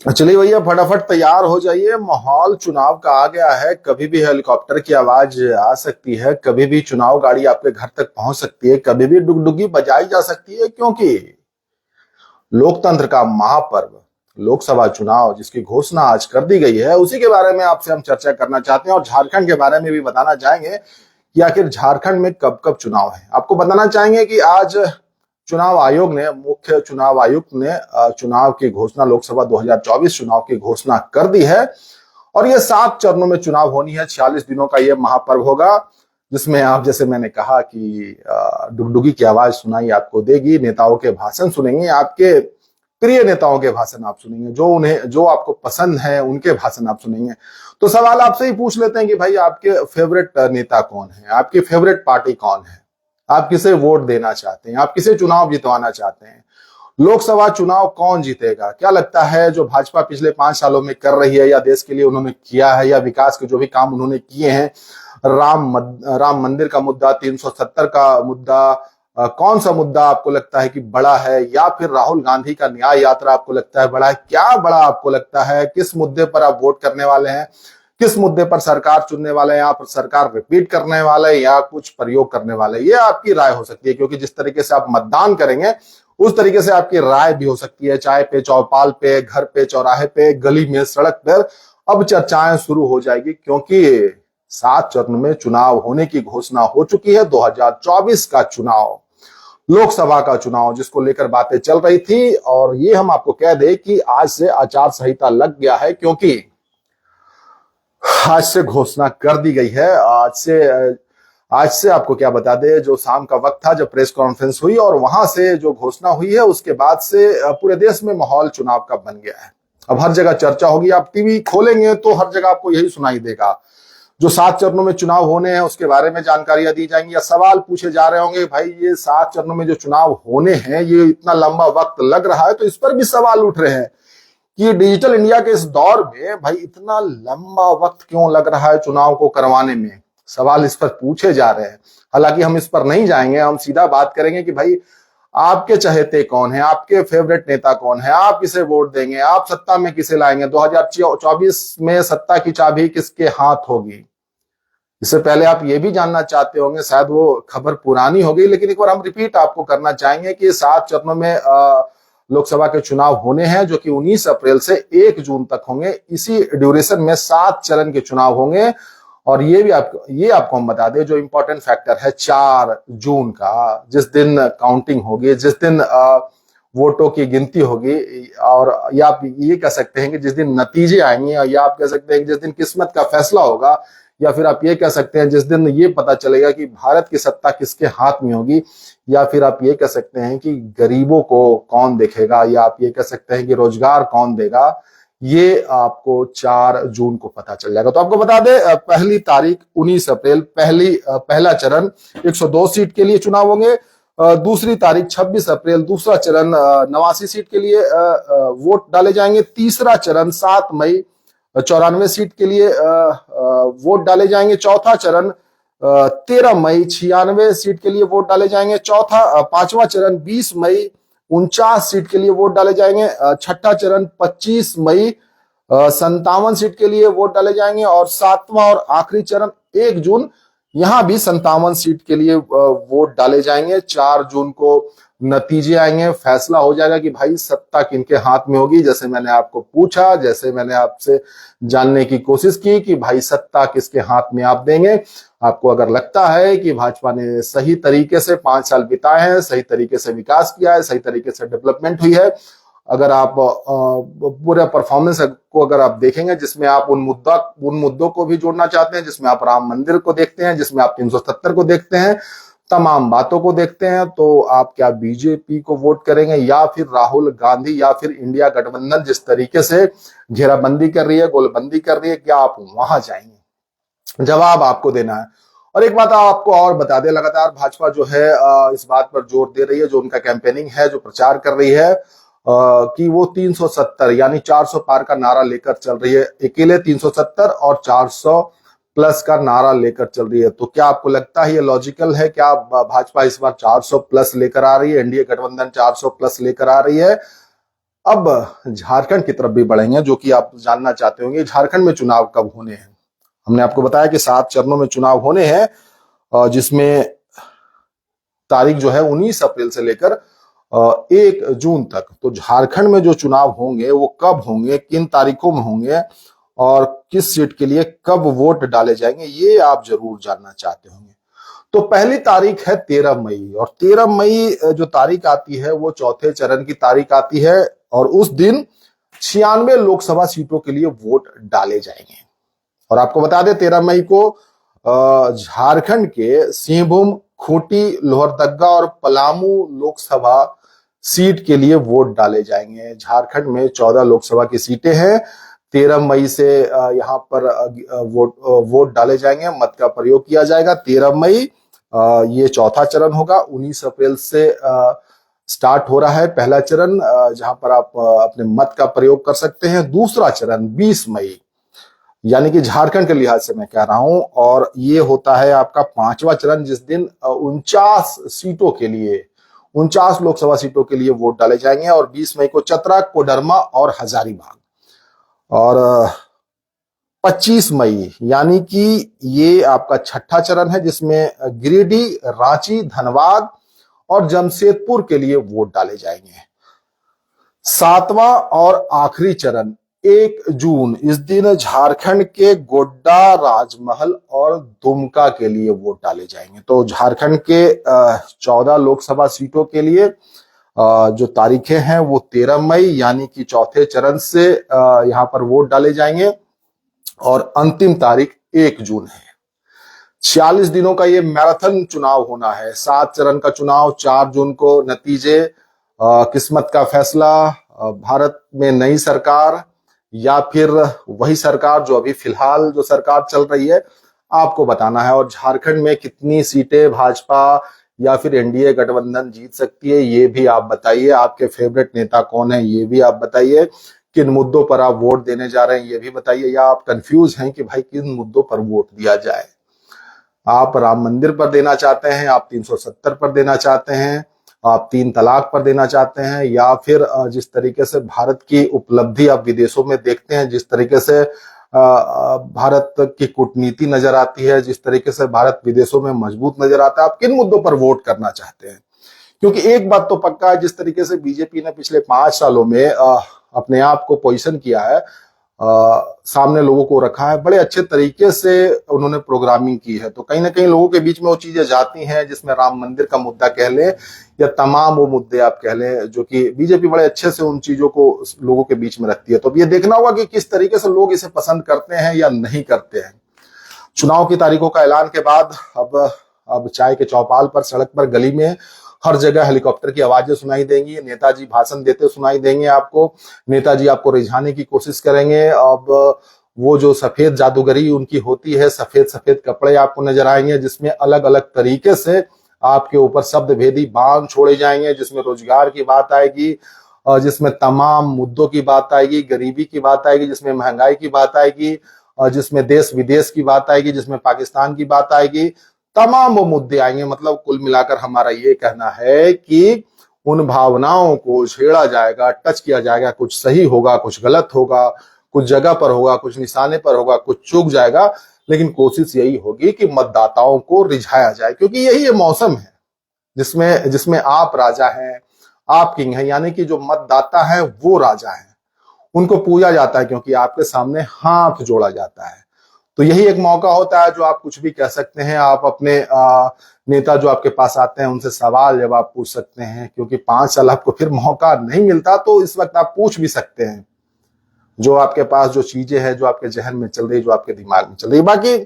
चलिए भैया फटाफट तैयार हो जाइए। माहौल चुनाव का आ गया है। कभी भी हेलीकॉप्टर की आवाज आ सकती है, कभी भी चुनाव गाड़ी आपके घर तक पहुंच सकती है, कभी भी डुगडुगी बजाई जा सकती है, क्योंकि लोकतंत्र का महापर्व लोकसभा चुनाव जिसकी घोषणा आज कर दी गई है, उसी के बारे में आपसे हम चर्चा करना चाहते हैं और झारखंड के बारे में भी बताना चाहेंगे कि आखिर झारखंड में कब कब चुनाव है। आपको बताना चाहेंगे कि आज चुनाव आयोग ने, मुख्य चुनाव आयुक्त ने चुनाव की घोषणा, लोकसभा 2024 चुनाव की घोषणा कर दी है और ये 7 चरणों में चुनाव होनी है। 46 दिनों का ये महापर्व होगा जिसमें आप, जैसे मैंने कहा कि डुगडुगी की आवाज सुनाई आपको देगी, नेताओं के भाषण सुनेंगे, आपके प्रिय नेताओं के भाषण आप सुनेंगे, जो आपको पसंद है उनके भाषण आप सुनेंगे। तो सवाल आपसे ही पूछ लेते हैं कि भाई आपके फेवरेट नेता कौन है, आपकी फेवरेट पार्टी कौन है, आप किसे वोट देना चाहते हैं, आप किसे चुनाव जितवाना चाहते हैं, लोकसभा चुनाव कौन जीतेगा। क्या लगता है जो भाजपा पिछले 5 सालों में कर रही है या देश के लिए उन्होंने किया है या विकास के जो भी काम उन्होंने किए हैं, राम मंदिर का मुद्दा, 370 का मुद्दा, कौन सा मुद्दा आपको लगता है कि बड़ा है, या फिर राहुल गांधी का न्याय यात्रा आपको लगता है बड़ा है, क्या बड़ा आपको लगता है, किस मुद्दे पर आप वोट करने वाले हैं, किस मुद्दे पर सरकार चुनने वाले हैं, आप सरकार रिपीट करने वाले हैं या कुछ प्रयोग करने वाले हैं, ये आपकी राय हो सकती है। क्योंकि जिस तरीके से आप मतदान करेंगे उस तरीके से आपकी राय भी हो सकती है। चाय पे, चौपाल पे, घर पे, चौराहे पे, गली में, सड़क पर अब चर्चाएं शुरू हो जाएगी, क्योंकि 7 चरण में चुनाव होने की घोषणा हो चुकी है। 2024 का चुनाव, लोकसभा का चुनाव, जिसको लेकर बातें चल रही थी, और ये हम आपको कह दें कि आज से आचार संहिता लग गया है, क्योंकि आज से घोषणा कर दी गई है। आज से आपको क्या बता दें, जो शाम का वक्त था जब प्रेस कॉन्फ्रेंस हुई और वहां से जो घोषणा हुई है, उसके बाद से पूरे देश में माहौल चुनाव का बन गया है। अब हर जगह चर्चा होगी, आप टीवी खोलेंगे तो हर जगह आपको यही सुनाई देगा। जो 7 चरणों में चुनाव होने हैं उसके बारे में जानकारियां दी जाएंगी या सवाल पूछे जा रहे होंगे, भाई ये 7 चरणों में जो चुनाव होने हैं ये इतना लंबा वक्त लग रहा है, तो इस पर भी सवाल उठ रहे हैं कि डिजिटल इंडिया के इस दौर में भाई इतना लंबा वक्त क्यों लग रहा है चुनाव को करवाने में। सवाल इस पर पूछे जा रहे हैं। हालांकि हम इस पर नहीं जाएंगे, हम सीधा बात करेंगे कि भाई आपके चहेते कौन है, आपके फेवरेट नेता कौन है, आप किसे वोट देंगे, आप सत्ता में किसे लाएंगे, 2024 में सत्ता की चाबी किसके हाथ होगी। इससे पहले आप ये भी जानना चाहते होंगे, शायद वो खबर पुरानी हो गई, लेकिन एक बार हम रिपीट आपको करना चाहेंगे कि 7 चरणों में लोकसभा के चुनाव होने हैं, जो कि 19 अप्रैल से 1 जून तक होंगे। इसी ड्यूरेशन में 7 चरण के चुनाव होंगे। और ये आपको हम बता दें, जो इंपॉर्टेंट फैक्टर है 4 जून का, जिस दिन काउंटिंग होगी, जिस दिन वोटों की गिनती होगी, और या आप ये कह सकते हैं कि जिस दिन नतीजे आएंगे, या आप कह सकते हैं कि जिस दिन किस्मत का फैसला होगा, या फिर आप ये कह सकते हैं जिस दिन ये पता चलेगा कि भारत की सत्ता किसके हाथ में होगी, या फिर आप ये कह सकते हैं कि गरीबों को कौन देखेगा, या आप ये कह सकते हैं कि रोजगार कौन देगा, ये आपको 4 जून को पता चल जाएगा। तो आपको बता दें, पहली तारीख 19 अप्रैल पहला चरण 102 सीट के लिए चुनाव होंगे। दूसरी तारीख 26 अप्रैल दूसरा चरण 89 सीट के लिए वोट डाले जाएंगे। तीसरा चरण 7 मई 94 सीट के लिए वोट डाले जाएंगे। चौथा चरण 13 मई 96 सीट के लिए वोट डाले जाएंगे। पांचवा चरण 20 मई 49 सीट के लिए वोट डाले जाएंगे। छठा चरण 25 मई 57 सीट के लिए वोट डाले जाएंगे। और 7वां और आखिरी चरण 1 जून, यहां भी 57 सीट के लिए वोट डाले जाएंगे। 4 जून को नतीजे आएंगे, फैसला हो जाएगा कि भाई सत्ता किनके हाथ में होगी। जैसे मैंने आपको पूछा, जैसे मैंने आपसे जानने की कोशिश की कि भाई सत्ता किसके हाथ में आप देंगे। आपको अगर लगता है कि भाजपा ने सही तरीके से 5 साल बिताए हैं, सही तरीके से विकास किया है, सही तरीके से डेवलपमेंट हुई है, अगर आप पूरे परफॉर्मेंस को अगर आप देखेंगे, जिसमें आप उन मुद्दों को भी जोड़ना चाहते हैं, जिसमें आप राम मंदिर को देखते हैं, जिसमें आप 370 को देखते हैं, तमाम बातों को देखते हैं, तो आप क्या बीजेपी को वोट करेंगे या फिर राहुल गांधी या फिर इंडिया गठबंधन जिस तरीके से घेराबंदी कर रही है, गोलबंदी कर रही है, क्या आप वहां जाएंगे? जवाब आपको देना है। और एक बात आपको और बता दें, लगातार भाजपा जो है इस बात पर जोर दे रही है, जो उनका कैंपेनिंग है, जो प्रचार कर रही है, कि वो 370 यानी 400 पार का नारा लेकर चल रही है। अकेले 370 और 400 प्लस का नारा लेकर चल रही है। तो क्या आपको लगता है ये लॉजिकल है? क्या भाजपा इस बार 400 प्लस लेकर आ रही है, एनडीए गठबंधन 400 प्लस लेकर आ रही है? अब झारखंड की तरफ भी बढ़ेंगे, जो कि आप जानना चाहते होंगे झारखंड में चुनाव कब होने हैं। हमने आपको बताया कि 7 चरणों में चुनाव होने हैं, जिसमें तारीख जो है 19 अप्रैल से लेकर 1 जून तक। तो झारखंड में जो चुनाव होंगे वो कब होंगे, किन तारीखों में होंगे और किस सीट के लिए कब वोट डाले जाएंगे, ये आप जरूर जानना चाहते होंगे। तो पहली तारीख है 13 मई, और 13 मई जो तारीख आती है वो चौथे चरण की तारीख आती है, और उस दिन 96 लोकसभा सीटों के लिए वोट डाले जाएंगे। और आपको बता दें 13 मई को झारखंड के सिंहभूम, खूंटी, लोहरदगा और पलामू लोकसभा सीट के लिए वोट डाले जाएंगे। झारखंड में 14 लोकसभा की सीटें हैं। 13 मई से यहाँ पर वोट डाले जाएंगे, मत का प्रयोग किया जाएगा। 13 मई ये चौथा चरण होगा। 19 अप्रैल से स्टार्ट हो रहा है पहला चरण, जहां पर आप अपने मत का प्रयोग कर सकते हैं। दूसरा चरण 20 मई, यानी कि झारखंड के लिहाज से मैं कह रहा हूं, और ये होता है आपका 5वां चरण, जिस दिन 49 सीटों के लिए, 49 लोकसभा सीटों के लिए वोट डाले जाएंगे। और 20 मई को चतरा, कोडरमा और हजारीबाग। और 25 मई यानी कि ये आपका छठा चरण है, जिसमें गिरिडीह, रांची, धनबाद और जमशेदपुर के लिए वोट डाले जाएंगे। 7वां और आखिरी चरण 1 जून, इस दिन झारखंड के गोड्डा, राजमहल और दुमका के लिए वोट डाले जाएंगे। तो झारखंड के 14 लोकसभा सीटों के लिए जो तारीखें हैं वो 13 मई यानी कि चौथे चरण से यहाँ पर वोट डाले जाएंगे, और अंतिम तारीख 1 जून है। 46 दिनों का ये मैराथन चुनाव होना है। 7 चरण का चुनाव, 4 जून को नतीजे, किस्मत का फैसला, भारत में नई सरकार या फिर वही सरकार जो अभी फिलहाल जो सरकार चल रही है, आपको बताना है। और झारखंड में कितनी सीटें भाजपा या फिर एनडीए गठबंधन जीत सकती है, ये भी आप बताइए। आपके फेवरेट नेता कौन है, ये भी आप बताइए। किन मुद्दों पर आप वोट देने जा रहे हैं, ये भी बताइए। या आप कंफ्यूज हैं कि भाई किन मुद्दों पर वोट दिया जाए। आप राम मंदिर पर देना चाहते हैं, आप 370 पर देना चाहते हैं, आप 3 तलाक पर देना चाहते हैं, या फिर जिस तरीके से भारत की उपलब्धि आप विदेशों में देखते हैं, जिस तरीके से भारत की कूटनीति नजर आती है, जिस तरीके से भारत विदेशों में मजबूत नजर आता है, आप किन मुद्दों पर वोट करना चाहते हैं। क्योंकि एक बात तो पक्का है, जिस तरीके से बीजेपी ने पिछले 5 सालों में अपने आप को पोजीशन किया है, सामने लोगों को रखा है, बड़े अच्छे तरीके से उन्होंने प्रोग्रामिंग की है। तो कहीं ना कहीं लोगों के बीच में वो चीजें जाती हैं, जिसमें राम मंदिर का मुद्दा कह लें या तमाम वो मुद्दे आप कह लें, जो कि बीजेपी बड़े अच्छे से उन चीजों को लोगों के बीच में रखती है। तो अब ये देखना होगा कि किस तरीके से लोग इसे पसंद करते हैं या नहीं करते हैं। चुनाव की तारीखों का ऐलान के बाद अब चाय के चौपाल पर, सड़क पर, गली में हर जगह हेलीकॉप्टर की आवाजें सुनाई देंगी। नेताजी भाषण देते सुनाई देंगे आपको। नेताजी आपको रिझाने की कोशिश करेंगे। अब वो जो सफेद जादूगरी उनकी होती है, सफेद सफेद कपड़े आपको नजर आएंगे, जिसमें अलग अलग तरीके से आपके ऊपर शब्द भेदी बाण छोड़े जाएंगे, जिसमें रोजगार की बात आएगी, जिसमें तमाम मुद्दों की बात आएगी, गरीबी की बात आएगी, जिसमें महंगाई की बात आएगी, जिसमें देश विदेश की बात आएगी, जिसमें पाकिस्तान की बात आएगी। तमाम वो मुद्दे आएंगे। मतलब कुल मिलाकर हमारा ये कहना है कि उन भावनाओं को छेड़ा जाएगा, टच किया जाएगा। कुछ सही होगा, कुछ गलत होगा, कुछ जगह पर होगा, कुछ निशाने पर होगा, कुछ चूक जाएगा, लेकिन कोशिश यही होगी कि मतदाताओं को रिझाया जाए। क्योंकि यही ये मौसम है जिसमें जिसमें आप राजा हैं, आप किंग हैं, यानी कि जो मतदाता है वो राजा है। उनको पूजा जाता है, क्योंकि आपके सामने हाथ जोड़ा जाता है। तो यही एक मौका होता है जो आप कुछ भी कह सकते हैं। आप अपने नेता जो आपके पास आते हैं उनसे सवाल जवाब पूछ सकते हैं, क्योंकि 5 साल आपको फिर मौका नहीं मिलता। तो इस वक्त आप पूछ भी सकते हैं जो आपके पास जो चीजें हैं, जो आपके जहन में चल रही, जो आपके दिमाग में चल रही। बाकी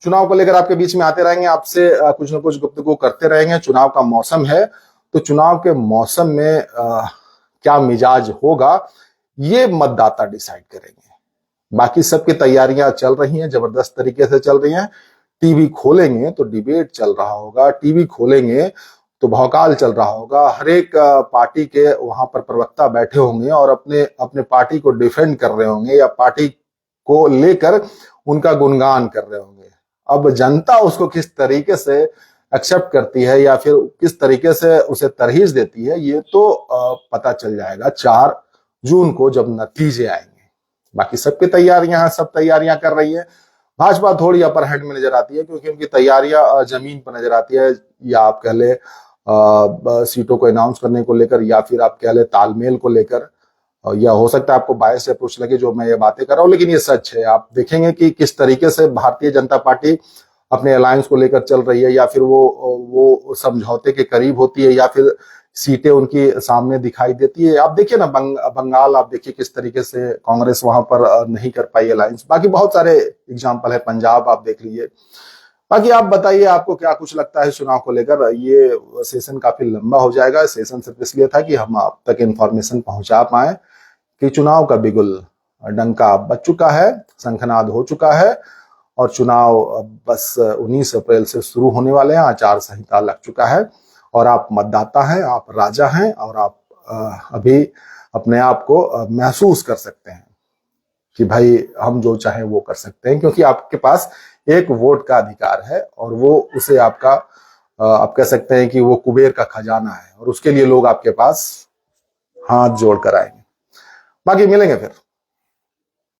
चुनाव को लेकर आपके बीच में आते रहेंगे, आपसे कुछ ना कुछ गुफ्तगू करते रहेंगे। चुनाव का मौसम है, तो चुनाव के मौसम में क्या मिजाज होगा ये मतदाता डिसाइड करेंगे। बाकी सबकी तैयारियां चल रही हैं, जबरदस्त तरीके से चल रही हैं। टीवी खोलेंगे तो डिबेट चल रहा होगा, टीवी खोलेंगे तो भौकाल चल रहा होगा। हर एक पार्टी के वहां पर प्रवक्ता बैठे होंगे और अपने अपने पार्टी को डिफेंड कर रहे होंगे, या पार्टी को लेकर उनका गुणगान कर रहे होंगे। अब जनता उसको किस तरीके से एक्सेप्ट करती है या फिर किस तरीके से उसे तरहीज देती है, ये तो पता चल जाएगा 4 जून को जब नतीजे आएंगे। बाकी सबकी तैयारियां हैं, सब तैयारियां कर रही है। भाजपा थोड़ी अपर हैंड में नजर आती है क्योंकि उनकी तैयारियां जमीन पर नजर आती है, या आप कह ले सीटों को अनाउंस करने को लेकर, या फिर आप कह ले तालमेल को लेकर। या हो सकता है आपको बायस अप्रोच लगे जो मैं ये बातें कर रहा हूं, लेकिन ये सच है। आप देखेंगे कि किस तरीके से भारतीय जनता पार्टी अपने अलायंस को लेकर चल रही है, या फिर वो समझौते के करीब होती है, या फिर सीटें उनकी सामने दिखाई देती है। आप देखिए ना, बंगाल आप देखिए किस तरीके से कांग्रेस वहां पर नहीं कर पाई अलायंस। बाकी बहुत सारे एग्जाम्पल है, पंजाब आप देख लीजिए। बाकी आप बताइए, आपको क्या कुछ लगता है चुनाव को लेकर? ये सेशन काफी लंबा हो जाएगा। सेशन सिर्फ इसलिए था कि हम आप तक इंफॉर्मेशन पहुंचा पाए कि चुनाव का बिगुल डंका बज चुका है, शंखनाद हो चुका है, और चुनाव बस 19 अप्रैल से शुरू होने वाले हैं। आचार संहिता लग चुका है, और आप मतदाता हैं, आप राजा हैं, और आप अभी अपने आप को महसूस कर सकते हैं कि भाई हम जो चाहें वो कर सकते हैं, क्योंकि आपके पास एक वोट का अधिकार है, और वो उसे आपका आप कह सकते हैं कि वो कुबेर का खजाना है, और उसके लिए लोग आपके पास हाथ जोड़ कर आएंगे। बाकी मिलेंगे फिर।